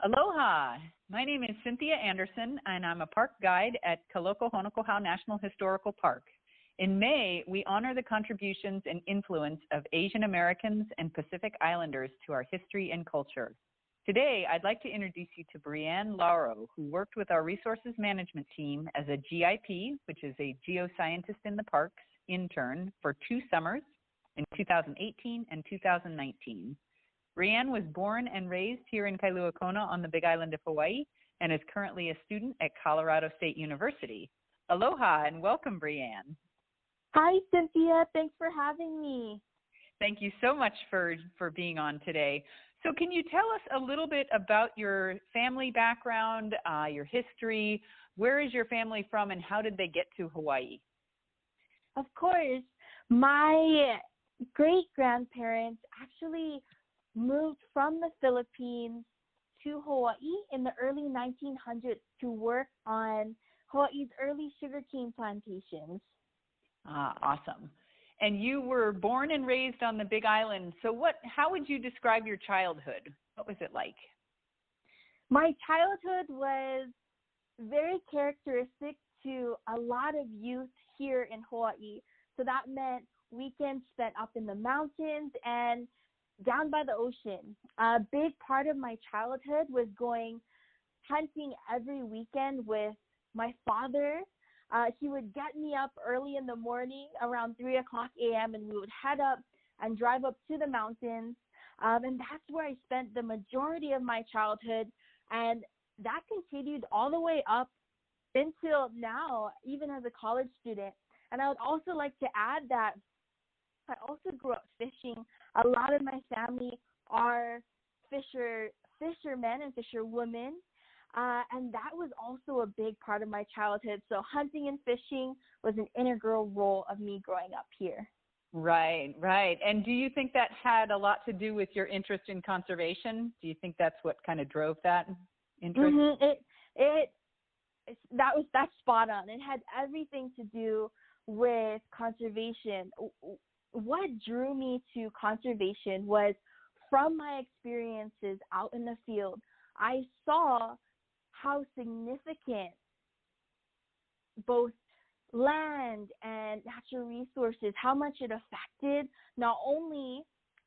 Aloha! My name is Cynthia Anderson, and I'm a park guide at Kaloko-Honokōhau National Historical Park. In May, we honor the contributions and influence of Asian Americans and Pacific Islanders to our history and culture. Today, I'd like to introduce you to Brianne Lauro, who worked with our resources management team as a GIP, which is a Geoscientist in the Parks intern, for 2 summers in 2018 and 2019. Brianne was born and raised here in Kailua Kona on the Big Island of Hawaii and is currently a student at Colorado State University. Aloha and welcome, Brianne. Hi, Cynthia. Thanks for having me. Thank you so much for being on today. So can you tell us a little bit about your family background, your history? Where is your family from and how did they get to Hawaii? Of course. My great-grandparents actually moved from the Philippines to Hawaii in the early 1900s to work on Hawaii's early sugarcane plantations. Awesome. And you were born and raised on the Big Island. So how would you describe your childhood? What was it like? My childhood was very characteristic to a lot of youth here in Hawaii. So that meant weekends spent up in the mountains and down by the ocean. A big part of my childhood was going hunting every weekend with my father. He would get me up early in the morning around 3 o'clock a.m. and we would head up and drive up to the mountains. And that's where I spent the majority of my childhood. And that continued all the way up until now, even as a college student. And I would also like to add that I also grew up fishing. A lot of my family are fishermen and fisherwomen. And that was also a big part of my childhood. So hunting and fishing was an integral role of me growing up here. Right, right. And do you think that had a lot to do with your interest in conservation? Do you think that's what kind of drove that interest? That's spot on. It had everything to do with conservation. What drew me to conservation was from my experiences out in the field. I saw how significant both land and natural resources, how much it affected not only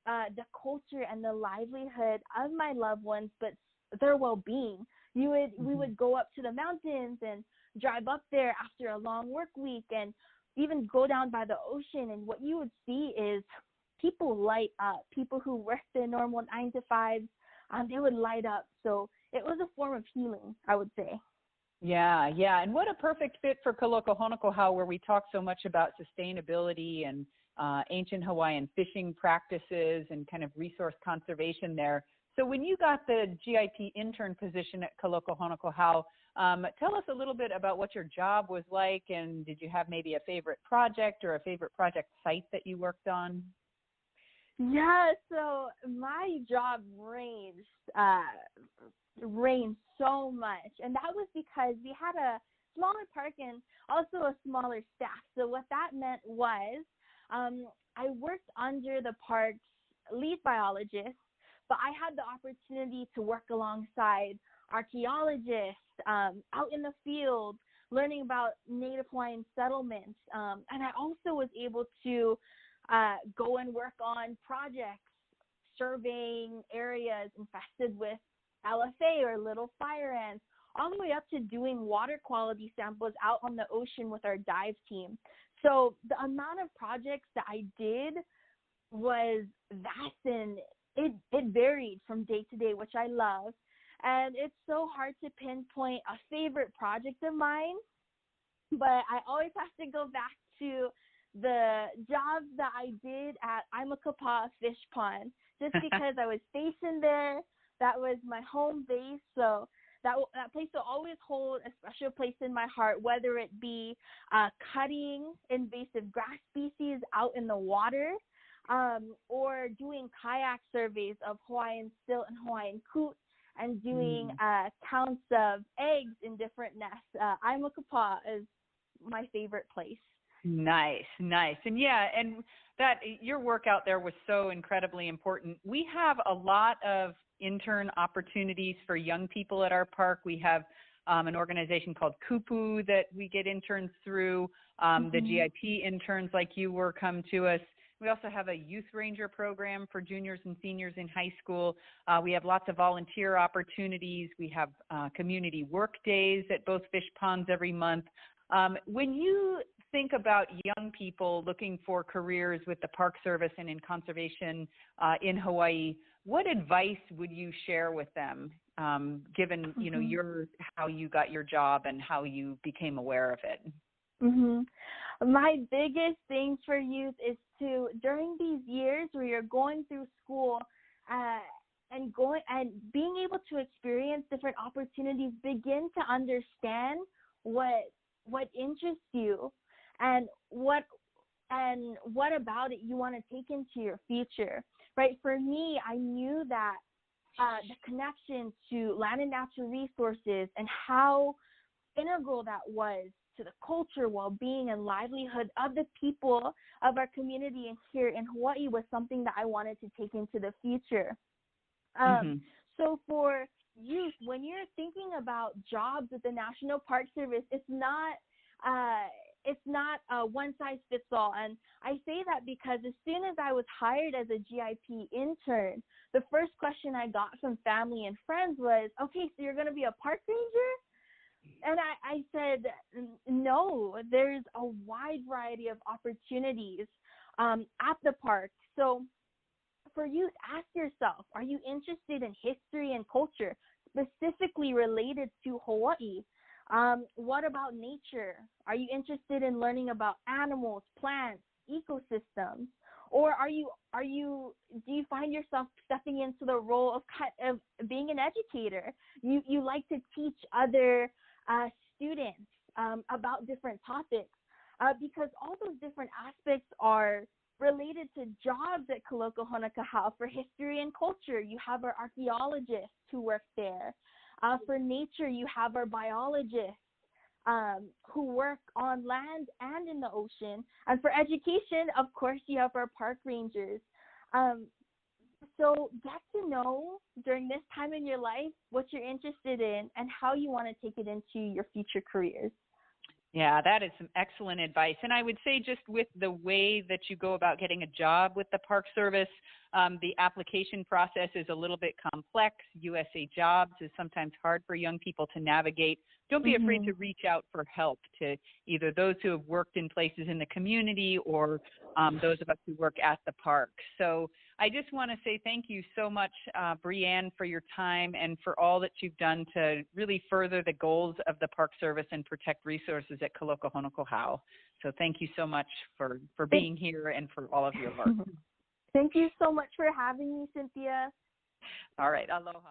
the culture and the livelihood of my loved ones, but their well-being. We would go up to the mountains and drive up there after a long work week and even go down by the ocean, and what you would see is people light up. People who work their normal 9 to 5, they would light up. So it was a form of healing, I would say. Yeah, yeah. And what a perfect fit for Kaloko-Honokōhau, where we talk so much about sustainability and ancient Hawaiian fishing practices and kind of resource conservation there. So when you got the GIP intern position at Kaloko-Honokōhau, tell us a little bit about what your job was like, and did you have maybe a favorite project or a favorite project site that you worked on? Yeah, so my job ranged so much, and that was because we had a smaller park and also a smaller staff. So what that meant was I worked under the park's lead biologist, but I had the opportunity to work alongside archaeologists out in the field, learning about Native Hawaiian settlements. And I also was able to go and work on projects, surveying areas infested with LFA or little fire ants, all the way up to doing water quality samples out on the ocean with our dive team. So the amount of projects that I did was vast, and it varied from day to day, which I love. And it's so hard to pinpoint a favorite project of mine, but I always have to go back to the jobs that I did at Imakapa Fish Pond, just because I was stationed there. That was my home base, so that place will always hold a special place in my heart, whether it be cutting invasive grass species out in the water, or doing kayak surveys of Hawaiian stilt and Hawaiian coot, and doing counts of eggs in different nests. Imakapa is my favorite place. Nice, nice. And yeah, and that your work out there was so incredibly important. We have a lot of intern opportunities for young people at our park. We have an organization called Kupu that we get interns through. The GIP interns like you were come to us. We also have a youth ranger program for juniors and seniors in high school. We have lots of volunteer opportunities. We have community work days at both fish ponds every month. When you think about young people looking for careers with the Park Service and in conservation in Hawaii, what advice would you share with them, given you know how you got your job and how you became aware of it? My biggest thing for youth is to, during these years where you're going through school and being able to experience different opportunities, begin to understand what interests you and what about it you want to take into your future, right? For me, I knew that the connection to land and natural resources and how integral that was to the culture, well-being, and livelihood of the people of our community and here in Hawaii was something that I wanted to take into the future. So for youth, when you're thinking about jobs with the National Park Service, it's not a one-size-fits-all. And I say that because as soon as I was hired as a GIP intern, the first question I got from family and friends was, okay, so you're going to be a park ranger? And I said, no, there's a wide variety of opportunities at the park. So for youth, ask yourself, are you interested in history and culture, specifically related to Hawaii? What about nature? Are you interested in learning about animals, plants, ecosystems? Or do you find yourself stepping into the role of being an educator? You like to teach other students about different topics, because all those different aspects are related to jobs at Kaloko-Honokōhau. For history and culture, you have our archaeologists who work there. For nature, you have our biologists who work on land and in the ocean. And for education, of course, you have our park rangers. So get to know during this time in your life what you're interested in and how you want to take it into your future careers. Yeah, that is some excellent advice. And I would say just with the way that you go about getting a job with the Park Service, the application process is a little bit complex. USA Jobs is sometimes hard for young people to navigate. Don't be afraid to reach out for help to either those who have worked in places in the community or those of us who work at the park. So I just want to say thank you so much, Brianne, for your time and for all that you've done to really further the goals of the Park Service and protect resources at Kaloko-Honokōhau. So thank you so much for being here and for all of your work. Thank you so much for having me, Cynthia. All right. Aloha.